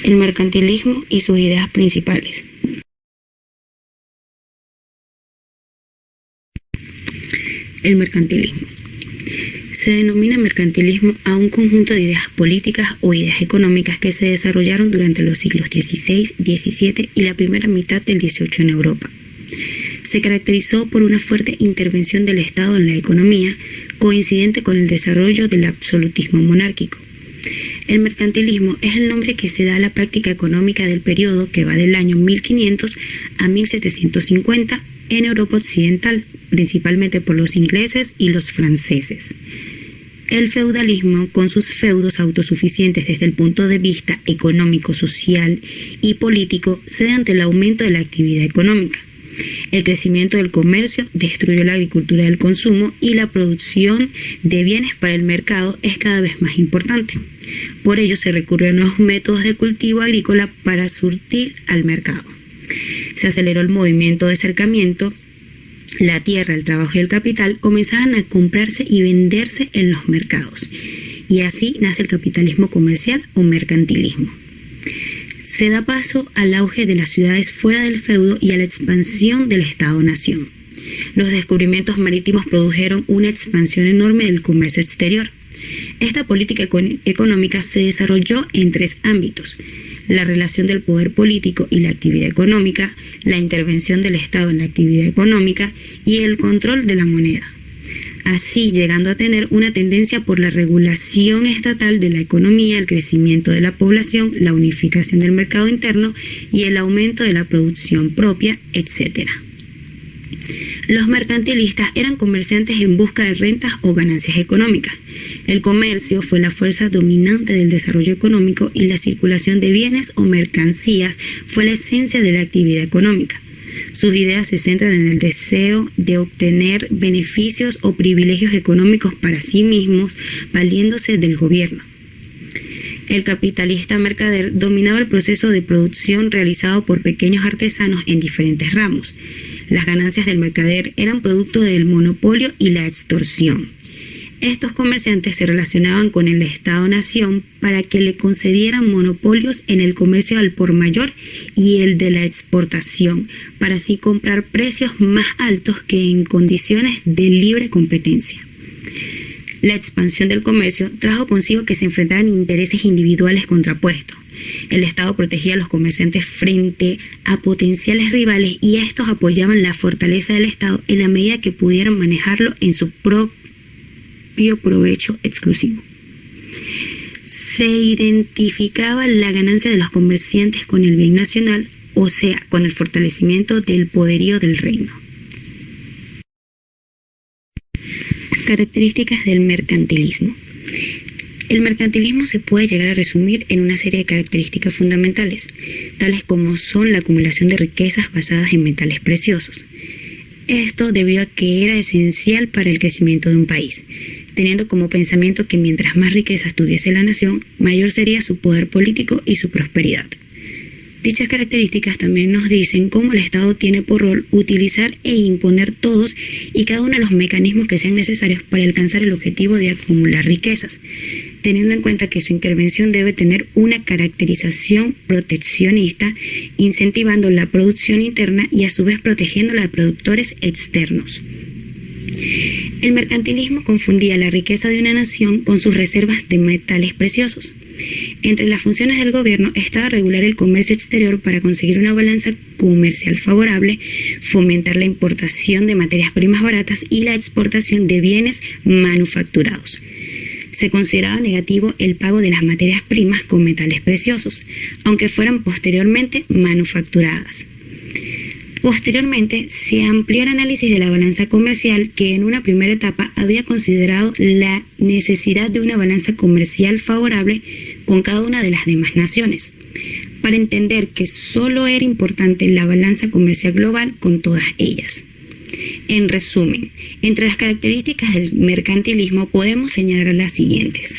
El mercantilismo y sus ideas principales. El mercantilismo. Se denomina mercantilismo a un conjunto de ideas políticas o ideas económicas que se desarrollaron durante los siglos XVI, XVII y la primera mitad del XVIII en Europa. Se caracterizó por una fuerte intervención del Estado en la economía, coincidente con el desarrollo del absolutismo monárquico. El mercantilismo es el nombre que se da a la práctica económica del periodo que va del año 1500 a 1750 en Europa occidental, principalmente por los ingleses y los franceses. El feudalismo, con sus feudos autosuficientes desde el punto de vista económico, social y político, se da ante el aumento de la actividad económica. El crecimiento del comercio destruyó la agricultura del consumo y la producción de bienes para el mercado es cada vez más importante. Por ello se recurrió a nuevos métodos de cultivo agrícola para surtir al mercado. Se aceleró el movimiento de acercamiento. La tierra, el trabajo y el capital comenzaban a comprarse y venderse en los mercados. Y así nace el capitalismo comercial o mercantilismo. Se da paso al auge de las ciudades fuera del feudo y a la expansión del Estado-nación. Los descubrimientos marítimos produjeron una expansión enorme del comercio exterior. Esta política económica se desarrolló en tres ámbitos: la relación del poder político y la actividad económica, la intervención del Estado en la actividad económica y el control de la moneda. Así llegando a tener una tendencia por la regulación estatal de la economía, el crecimiento de la población, la unificación del mercado interno y el aumento de la producción propia, etc. Los mercantilistas eran comerciantes en busca de rentas o ganancias económicas. El comercio fue la fuerza dominante del desarrollo económico y la circulación de bienes o mercancías fue la esencia de la actividad económica. Sus ideas se centran en el deseo de obtener beneficios o privilegios económicos para sí mismos, valiéndose del gobierno. El capitalista mercader dominaba el proceso de producción realizado por pequeños artesanos en diferentes ramos. Las ganancias del mercader eran producto del monopolio y la extorsión. Estos comerciantes se relacionaban con el Estado-nación para que le concedieran monopolios en el comercio al por mayor y el de la exportación, para así comprar precios más altos que en condiciones de libre competencia. La expansión del comercio trajo consigo que se enfrentaran intereses individuales contrapuestos. El Estado protegía a los comerciantes frente a potenciales rivales y estos apoyaban la fortaleza del Estado en la medida que pudieran manejarlo en su propio provecho exclusivo. Se identificaba la ganancia de los comerciantes con el bien nacional, o sea, con el fortalecimiento del poderío del reino. Características del mercantilismo. El mercantilismo se puede llegar a resumir en una serie de características fundamentales, tales como son la acumulación de riquezas basadas en metales preciosos. Esto debido a que era esencial para el crecimiento de un país, teniendo como pensamiento que mientras más riquezas tuviese la nación, mayor sería su poder político y su prosperidad. Dichas características también nos dicen cómo el Estado tiene por rol utilizar e imponer todos y cada uno de los mecanismos que sean necesarios para alcanzar el objetivo de acumular riquezas, teniendo en cuenta que su intervención debe tener una caracterización proteccionista, incentivando la producción interna y a su vez protegiendo a productores externos. El mercantilismo confundía la riqueza de una nación con sus reservas de metales preciosos. Entre las funciones del gobierno estaba regular el comercio exterior para conseguir una balanza comercial favorable, fomentar la importación de materias primas baratas y la exportación de bienes manufacturados. Se consideraba negativo el pago de las materias primas con metales preciosos, aunque fueran posteriormente manufacturadas. Posteriormente, se amplió el análisis de la balanza comercial, que en una primera etapa había considerado la necesidad de una balanza comercial favorable con cada una de las demás naciones, para entender que solo era importante la balanza comercial global con todas ellas. En resumen, entre las características del mercantilismo podemos señalar las siguientes: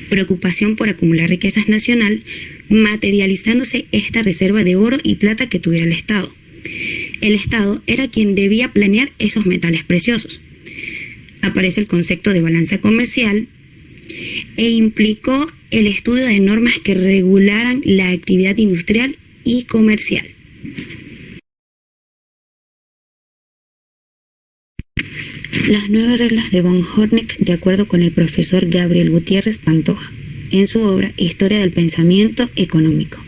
preocupación por acumular riquezas nacional, materializándose esta reserva de oro y plata que tuviera el Estado. El Estado era quien debía planear esos metales preciosos. Aparece el concepto de balanza comercial e implicó el estudio de normas que regularan la actividad industrial y comercial. Las 9 reglas de von Hornig, de acuerdo con el profesor Gabriel Gutiérrez Pantoja, en su obra Historia del Pensamiento Económico.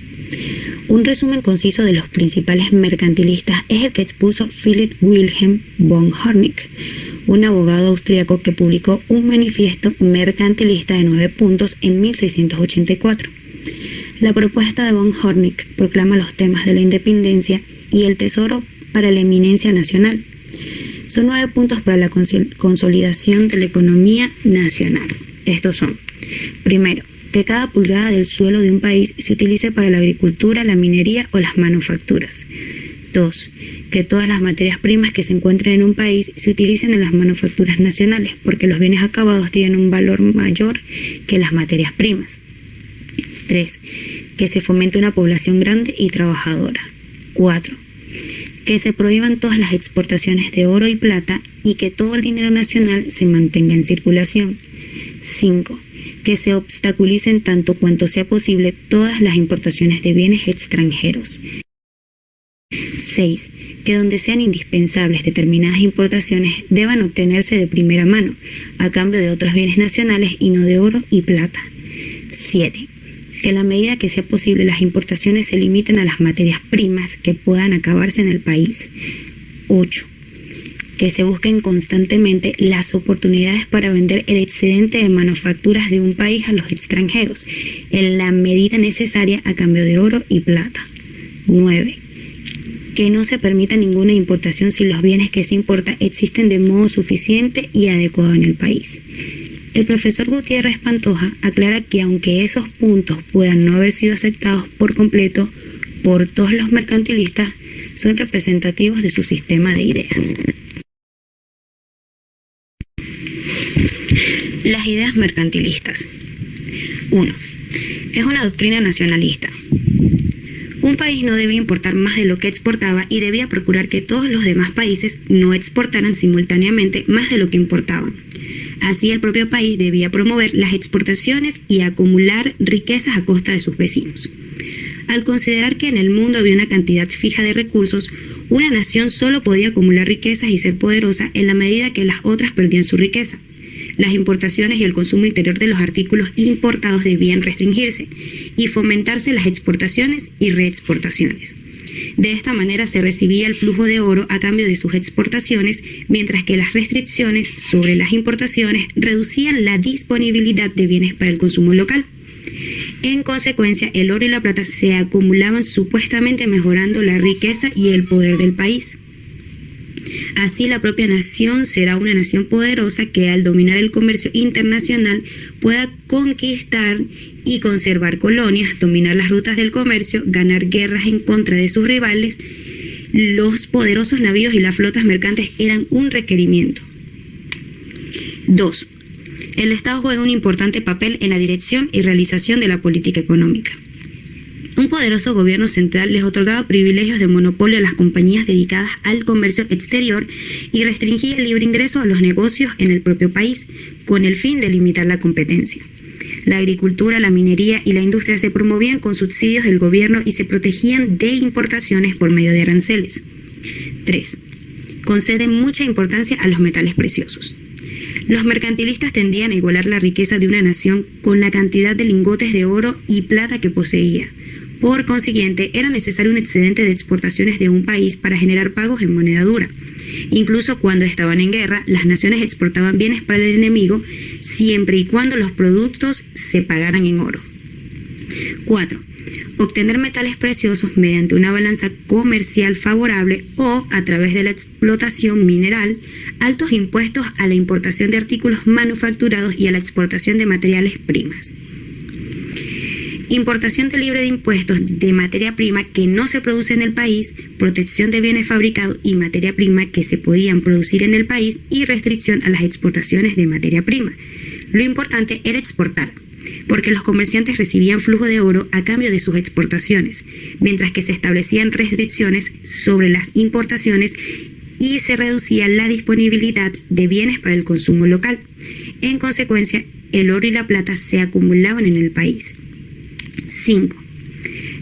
Un resumen conciso de los principales mercantilistas es el que expuso Philipp Wilhelm von Hornig, un abogado austríaco que publicó un manifiesto mercantilista de 9 puntos en 1684. La propuesta de von Hornig proclama los temas de la independencia y el tesoro para la eminencia nacional. Son 9 puntos para la consolidación de la economía nacional. Estos son: primero, que cada pulgada del suelo de un país se utilice para la agricultura, la minería o las manufacturas. 2. Que todas las materias primas que se encuentren en un país se utilicen en las manufacturas nacionales, porque los bienes acabados tienen un valor mayor que las materias primas. 3. Que se fomente una población grande y trabajadora. 4. Que se prohíban todas las exportaciones de oro y plata y que todo el dinero nacional se mantenga en circulación. 5. Que se obstaculicen tanto cuanto sea posible todas las importaciones de bienes extranjeros. 6. Que donde sean indispensables determinadas importaciones deban obtenerse de primera mano, a cambio de otros bienes nacionales y no de oro y plata. 7. Que a la medida que sea posible las importaciones se limiten a las materias primas que puedan acabarse en el país. 8. Que se busquen constantemente las oportunidades para vender el excedente de manufacturas de un país a los extranjeros, en la medida necesaria a cambio de oro y plata. 9. Que no se permita ninguna importación si los bienes que se importa existen de modo suficiente y adecuado en el país. El profesor Gutiérrez Pantoja aclara que aunque esos puntos puedan no haber sido aceptados por completo por todos los mercantilistas, son representativos de su sistema de ideas. Las ideas mercantilistas. 1. Es una doctrina nacionalista. Un país no debía importar más de lo que exportaba y debía procurar que todos los demás países no exportaran simultáneamente más de lo que importaban. Así, el propio país debía promover las exportaciones y acumular riquezas a costa de sus vecinos. Al considerar que en el mundo había una cantidad fija de recursos, una nación solo podía acumular riquezas y ser poderosa en la medida que las otras perdían su riqueza. Las importaciones y el consumo interior de los artículos importados debían restringirse y fomentarse las exportaciones y reexportaciones. De esta manera se recibía el flujo de oro a cambio de sus exportaciones, mientras que las restricciones sobre las importaciones reducían la disponibilidad de bienes para el consumo local. En consecuencia, el oro y la plata se acumulaban supuestamente mejorando la riqueza y el poder del país. Así, la propia nación será una nación poderosa que al dominar el comercio internacional pueda conquistar y conservar colonias, dominar las rutas del comercio, ganar guerras en contra de sus rivales. Los poderosos navíos y las flotas mercantes eran un requerimiento. 2. El Estado juega un importante papel en la dirección y realización de la política económica. Un poderoso gobierno central les otorgaba privilegios de monopolio a las compañías dedicadas al comercio exterior y restringía el libre ingreso a los negocios en el propio país, con el fin de limitar la competencia. La agricultura, la minería y la industria se promovían con subsidios del gobierno y se protegían de importaciones por medio de aranceles. 3. Concede mucha importancia a los metales preciosos. Los mercantilistas tendían a igualar la riqueza de una nación con la cantidad de lingotes de oro y plata que poseía. Por consiguiente, era necesario un excedente de exportaciones de un país para generar pagos en moneda dura. Incluso cuando estaban en guerra, las naciones exportaban bienes para el enemigo siempre y cuando los productos se pagaran en oro. 4. Obtener metales preciosos mediante una balanza comercial favorable o a través de la explotación mineral, altos impuestos a la importación de artículos manufacturados y a la exportación de materiales primas. Importación libre de impuestos de materia prima que no se produce en el país, protección de bienes fabricados y materia prima que se podían producir en el país y restricción a las exportaciones de materia prima. Lo importante era exportar, porque los comerciantes recibían flujo de oro a cambio de sus exportaciones, mientras que se establecían restricciones sobre las importaciones y se reducía la disponibilidad de bienes para el consumo local. En consecuencia, el oro y la plata se acumulaban en el país. 5.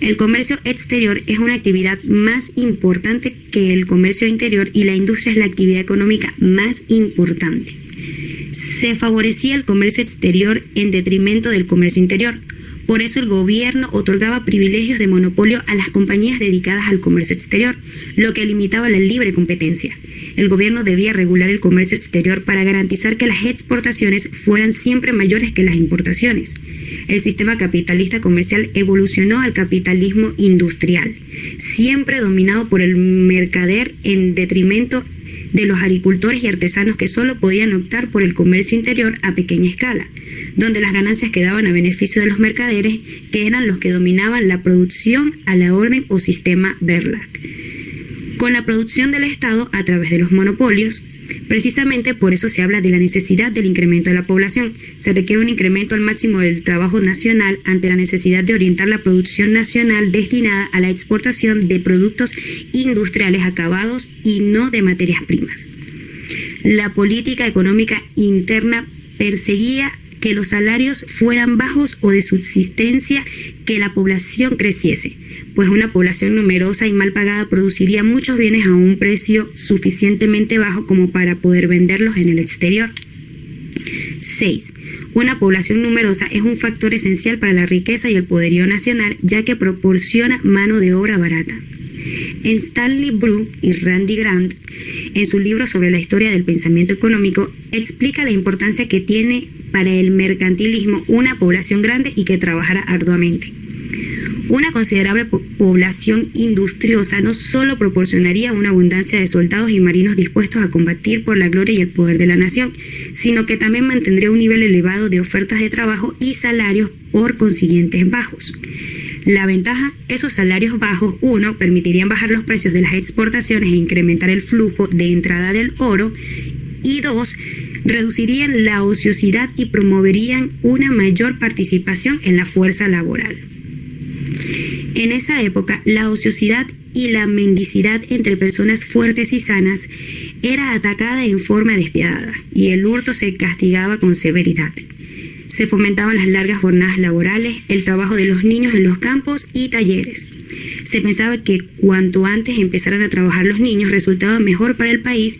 El comercio exterior es una actividad más importante que el comercio interior y la industria es la actividad económica más importante. Se favorecía el comercio exterior en detrimento del comercio interior. Por eso el gobierno otorgaba privilegios de monopolio a las compañías dedicadas al comercio exterior, lo que limitaba la libre competencia. El gobierno debía regular el comercio exterior para garantizar que las exportaciones fueran siempre mayores que las importaciones. El sistema capitalista comercial evolucionó al capitalismo industrial, siempre dominado por el mercader en detrimento de los agricultores y artesanos que solo podían optar por el comercio interior a pequeña escala, donde las ganancias quedaban a beneficio de los mercaderes, que eran los que dominaban la producción a la orden o sistema Verlag. Con la producción del Estado a través de los monopolios, precisamente por eso se habla de la necesidad del incremento de la población. Se requiere un incremento al máximo del trabajo nacional ante la necesidad de orientar la producción nacional destinada a la exportación de productos industriales acabados y no de materias primas. La política económica interna perseguía que los salarios fueran bajos o de subsistencia, que la población creciese, pues una población numerosa y mal pagada produciría muchos bienes a un precio suficientemente bajo como para poder venderlos en el exterior. 6. Una población numerosa es un factor esencial para la riqueza y el poderío nacional, ya que proporciona mano de obra barata. Stanley Brew y Randy Grant, en su libro sobre la historia del pensamiento económico, explica la importancia que tiene para el mercantilismo una población grande y que trabajara arduamente. Una considerable población industriosa no solo proporcionaría una abundancia de soldados y marinos dispuestos a combatir por la gloria y el poder de la nación, sino que también mantendría un nivel elevado de ofertas de trabajo y salarios por consiguientes bajos. La ventaja, esos salarios bajos, 1, permitirían bajar los precios de las exportaciones e incrementar el flujo de entrada del oro, y 2, reducirían la ociosidad y promoverían una mayor participación en la fuerza laboral. En esa época, la ociosidad y la mendicidad entre personas fuertes y sanas era atacada en forma despiadada y el hurto se castigaba con severidad. Se fomentaban las largas jornadas laborales, el trabajo de los niños en los campos y talleres. Se pensaba que cuanto antes empezaran a trabajar los niños resultaba mejor para el país,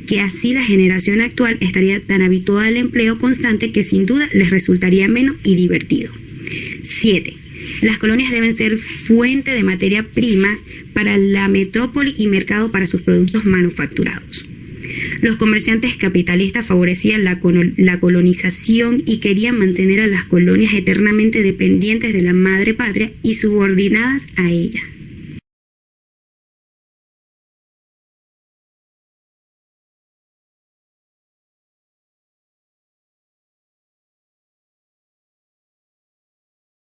que así la generación actual estaría tan habituada al empleo constante que sin duda les resultaría menos y divertido. 7. Las colonias deben ser fuente de materia prima para la metrópoli y mercado para sus productos manufacturados. Los comerciantes capitalistas favorecían la colonización y querían mantener a las colonias eternamente dependientes de la madre patria y subordinadas a ella.